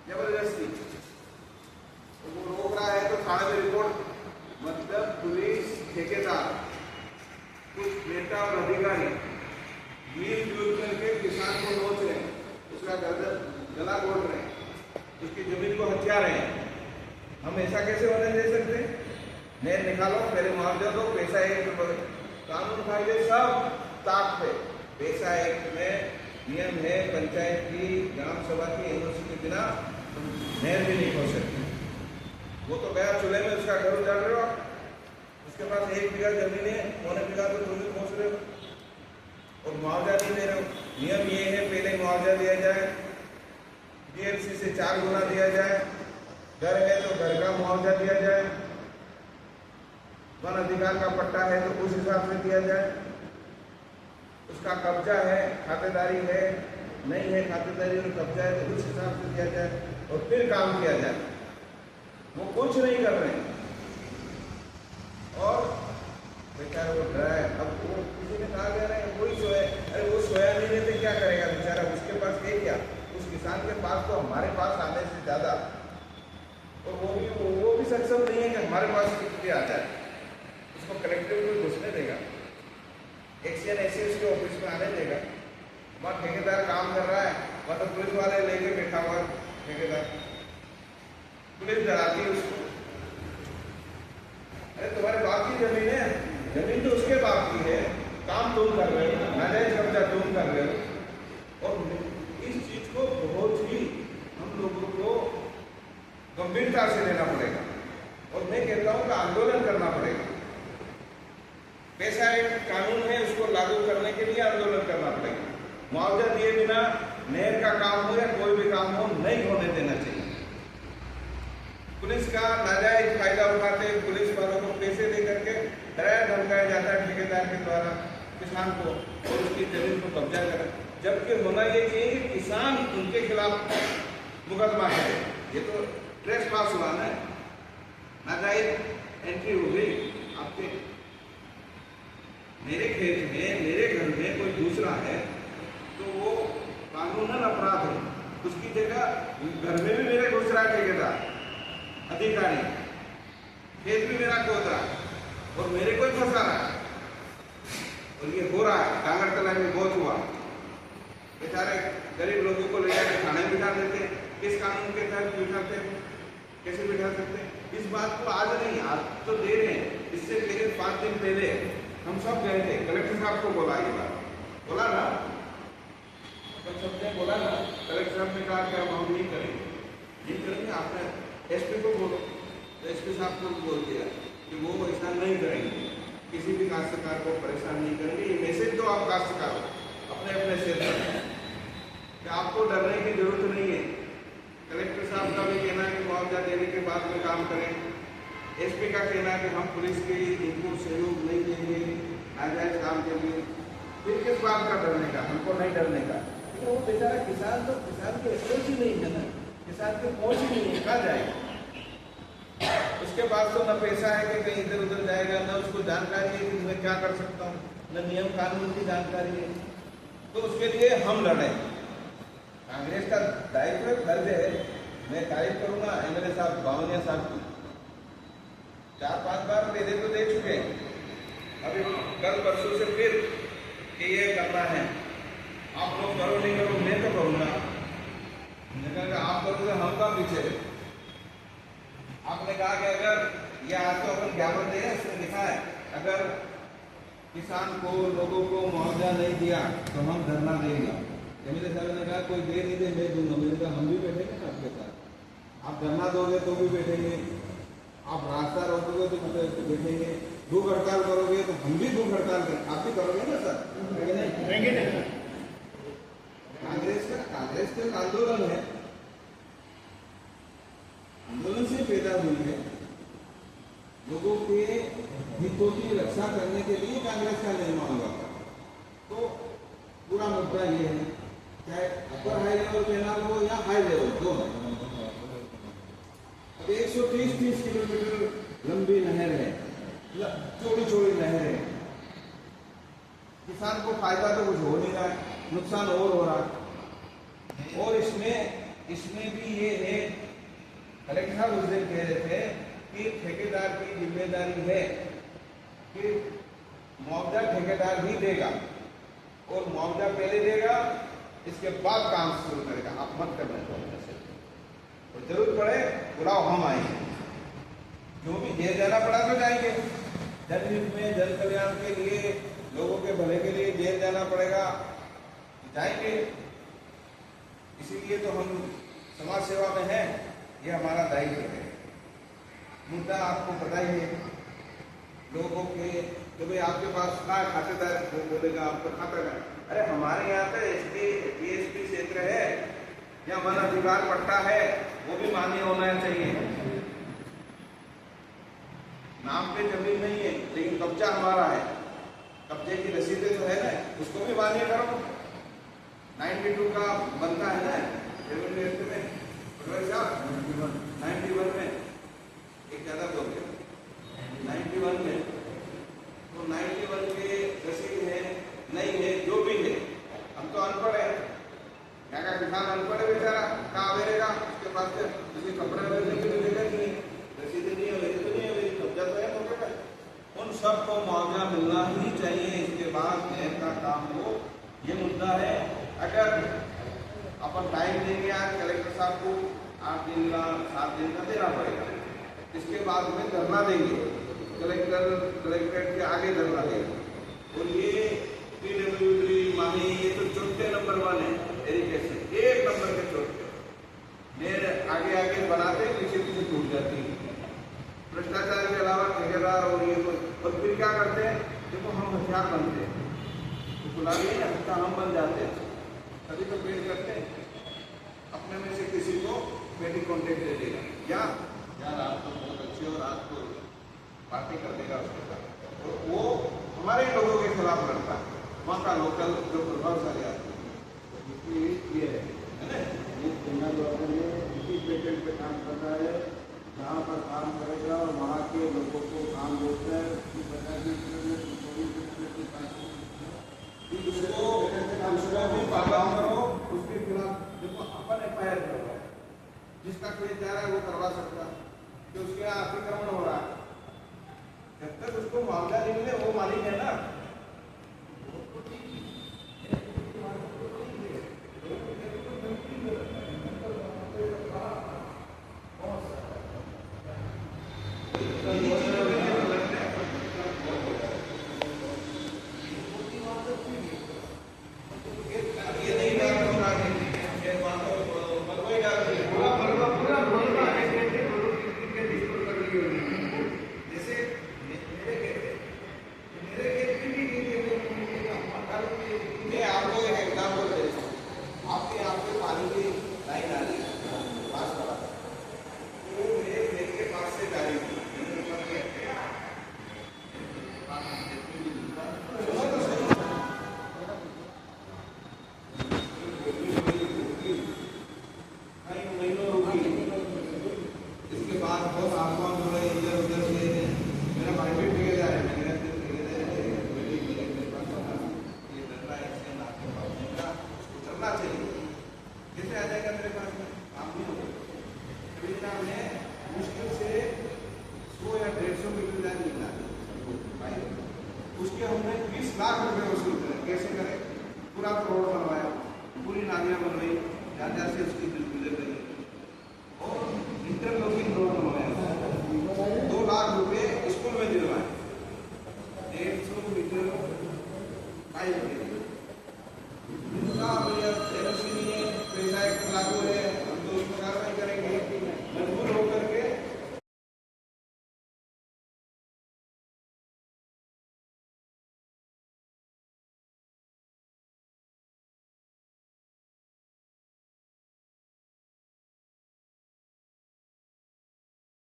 जबरदस्ती। तो वो रोक रहा है तो थाने में रिपोर्ट, मतलब पुलिस, ठेकेदार, कुछ नेता और अधिकारी मिलजुल करके किसान को नोच रहे हैं, उसका गला घोट रहे हैं, उसकी जमीन को हथिया रहे हैं। हम ऐसा कैसे होने दे सकते? नहर निकालो, पहले मुआवजा दो, पैसा एक कानून कायदे सब ताक पे। पैसा एक में नियम है, पंचायत की, ग्राम सभा की एनओसी के बिना नहर भी नहीं हो सकती। वो तो गया चूल्हे में, उसका घर उजाड़ रहे हो आप, उसके पास 1 बीघा जमीन है, 1.25 बीघा तो तुम भी पहुंच रहे हो और मुआवजा नहीं दे रहे हो। नियम ये है, पहले मुआवजा दिया जाए, डीएलसी से 4 गुना दिया जाए, घर है तो घर का मुआवजा दिया जाए, वन अधिकार का पट्टा है तो उस हिसाब से दिया जाए, उसका कब्जा है, खातेदारी है, नहीं है खातेदारी और कब्जा है तो उस हिसाब से दिया जाए और फिर काम किया जाए। वो कुछ नहीं कर रहे हैं और बेचारा वो डरा है। अब वो किसी ने कहा गया है कोई सोया, अरे वो सोया नहीं रहते क्या करेगा बेचारा, उसके पास है क्या? उस किसान के पास तो हमारे पास आने से ज्यादा, और वो भी सक्षम नहीं है कि हमारे पास कितनी आ जाए। उसको कलेक्टर को घुसने देगा, एक्शन ऐसे उसके ऑफिस में आने देगा, वहाँ ठेकेदार काम कर रहा है, वहाँ तो पुलिस वाले लेके बैठा हुआ ठेकेदार, पुलिस डराती है उसको। अरे तुम्हारे बाप की जमीन है, जमीन तो उसके बाप की है, काम तुम कर रहे हो, नाजायज कब्जा तुम कर रहे हो। और इस चीज को बहुत ही हम लोगों को गंभीरता से लेना पड़ेगा और मैं कहता हूं कि आंदोलन करना पड़ेगा। पैसा एक कानून है, उसको लागू करने के लिए आंदोलन करना पड़ेगा। मुआवजा दिए बिना नहर का काम हो या कोई भी काम हो नहीं होने देना चाहिए। पुलिस का नाजायज फायदा उठाते पुलिस वालों को पैसे दे करके डराया धमकाया जाता है ठेकेदार के द्वारा किसान को और उसकी जमीन को कब्जा करें, जबकि होना ये चाहिए कि किसान उनके खिलाफ मुकदमा करे। ये तो ट्रेस पास हुआ ना, नाजायज एंट्री हो गई आपके मेरे खेत में, मेरे घर में कोई दूसरा है तो वो कानूनन अपराध है। उसकी जगह घर में भी मेरे घुस रहा है ठेकेदार, अधिकारी, खेत भी मेरा खोद रहा है और मेरे को ही फंसा रहा है और ये हो रहा है। डांगरतला में बहुत हुआ, बेचारे गरीब लोगों को ले जाकर थाने में बिठा देते हैं। किस कानून के तहत बिठाते हैं, कैसे बिठा सकते हैं? इस बात को आज नहीं, आज तो दे रहे हैं। इससे पहले 5 दिन पहले हम सब गए थे, कलेक्टर साहब को बोला, ये बात बोला ना, अपन सबने बोला ना, कलेक्टर साहब ने कहा कि हम नहीं करेंगे, नहीं करेंगे। आपने एसपी को बोलो, तो एसपी साहब को बोल दिया कि वो ऐसा नहीं करेंगे, किसी भी काश्तकार को परेशान नहीं करेंगे। ये मैसेज दो आप काश्तकार अपने अपने क्षेत्र में कि आपको डरने की जरूरत नहीं है। कलेक्टर साहब का भी कहना है कि मुआवजा देने के बाद में काम करें, एसपी का कहना है कि हम पुलिस के इनको सहयोग नहीं देंगे नाजायज काम के लिए। फिर किस बात का डरने का, हमको नहीं डरने का। तो वो बेचारा किसान तो, किसान की अप्रोच ही नहीं है ना, किसान की पहुंच ही नहीं है, कहाँ जाएगा? उसके पास तो न पैसा है कि कहीं इधर उधर जाएगा, न उसको जानकारी है कि मैं क्या कर सकता हूँ, न नियम कानून की जानकारी है। तो उसके लिए हम लड़े। कांग्रेस का दायित्व फर्ज है, मैं तारीफ करूंगा एमएलए साहब बावनिया साहब की, 4-5 बार पहले तो दे चुके हैं, अभी कल परसों से फिर कि ये करना है, आप लोग करो नहीं करो, मैं तो करूंगा। आप करोगे हम का पीछे। आपने कहा कि अगर ये आज तो अपन ज्ञापन दे रहे हैं, इसमें लिखा है अगर किसान को, लोगों को मुआवजा नहीं दिया तो हम धरना देंगे। एमएलए साहब ने कहा कोई दे नहीं दे मैं दूंगा। मैंने कहा हम भी बैठेंगे ना आपके साथ, आप धरना दोगे तो भी बैठेंगे, आप रास्ता रोकोगे तो बैठेंगे, भूख हड़ताल करोगे तो हम भी भूख हड़ताल करेंगे। आप भी करोगे ना सर? नहीं, कांग्रेस का आंदोलन है, आंदोलन से पैदा हुई है, लोगों के हितों की रक्षा करने के लिए कांग्रेस का निर्माण हुआ था। तो पूरा मुद्दा ये है, चाहे अपर हाई लेवल कैनाल हो या हाई लेवल दोनों। अब 130 किलोमीटर लंबी नहर है, चौड़ी चौड़ी नहर है, किसान को फायदा तो कुछ हो नहीं रहा है, नुकसान और हो रहा है। और इसमें इसमें भी ये है, कलेक्टर साहब उस दिन कह रहे थे कि ठेकेदार की जिम्मेदारी है कि मुआवजा ठेकेदार ही देगा और मुआवजा पहले देगा, इसके बाद काम शुरू करेगा। आप मत करना चाहिए, और जरूरत पड़े बुलाओ, हम आएंगे। जो भी जेल जाना पड़ा तो जाएंगे, जनहित में, जन कल्याण के लिए, लोगों के भले के लिए जेल जाना पड़ेगा तो जाएंगे। इसीलिए तो हम समाज सेवा में हैं, ये हमारा दायित्व है। मुद्दा आपको पता ही है, लोगों के तो भाई आपके पास कहाँ खातेदार, वो बोलेगा आपको खाता है। अरे हमारे यहाँ पे एसपी क्षेत्र है या वन अधिकार पट्टा है, वो भी मान्य होना चाहिए। नाम पे जमीन नहीं है लेकिन कब्जा हमारा है, कब्जे की रसीदें तो है ना, उसको भी मान्य करो। 92 का बनता है ना रेवेन्यू एक्ट में, 91 में, एक ज्यादा बोल गया, 91 में, तो 91 के रसीद है नहीं है, जो भी है। हम तो अनपढ़ है, यहाँ का किसान अनपढ़ है बेचारा, कहाँ बेरेगा, उसके पास किसी कपड़े वगैरह की मिलेगा कि नहीं, रसीदें नहीं है तो नहीं है, कब्जा तो है मौके पर। उन सबको मुआवजा मिलना ही चाहिए, इसके बाद नहर का काम हो, ये मुद्दा है। अगर अपन टाइम देंगे आज कलेक्टर साहब को 8 दिन का 7 दिन का देना पड़ेगा, इसके बाद में धरना देंगे, कलेक्ट्रेट के आगे धरना देंगे। और ये PWD मानी, ये तो चौथे नंबर 1 है इरिगेशन, 1 नंबर के चौथे। मेरे आगे आगे बनाते पीछे पीछे टूट जाती है। भ्रष्टाचार के अलावा ठेकेदार और ये तो, और फिर क्या करते हैं, देखो हम हथियार बनते हैं, तो बुला लिए हत्या हम बन जाते हैं, तभी तो पेड़ करते हैं। अपने में से किसी को पेटी कॉन्टेक्ट दे देगा, या यार आप तो बहुत अच्छे हो, रात को पार्टी कर देगा उसके साथ, और वो हमारे लोगों के खिलाफ लड़ता है। वहाँ का लोकल जो प्रभावशाली आदमी ये है ना, ये इसी पेटेंट पे काम करता है, जहाँ पर काम करेगा और वहाँ के लोगों को काम देता है, उसकी उसको भी पालन करो, उसके खिलाफ देखो अपन FIR करवाए, जिसका कोई चाह रहा है वो करवा सकता है कि उसके यहाँ अतिक्रमण हो रहा है, जब तक उसको मुआवजा नहीं मिले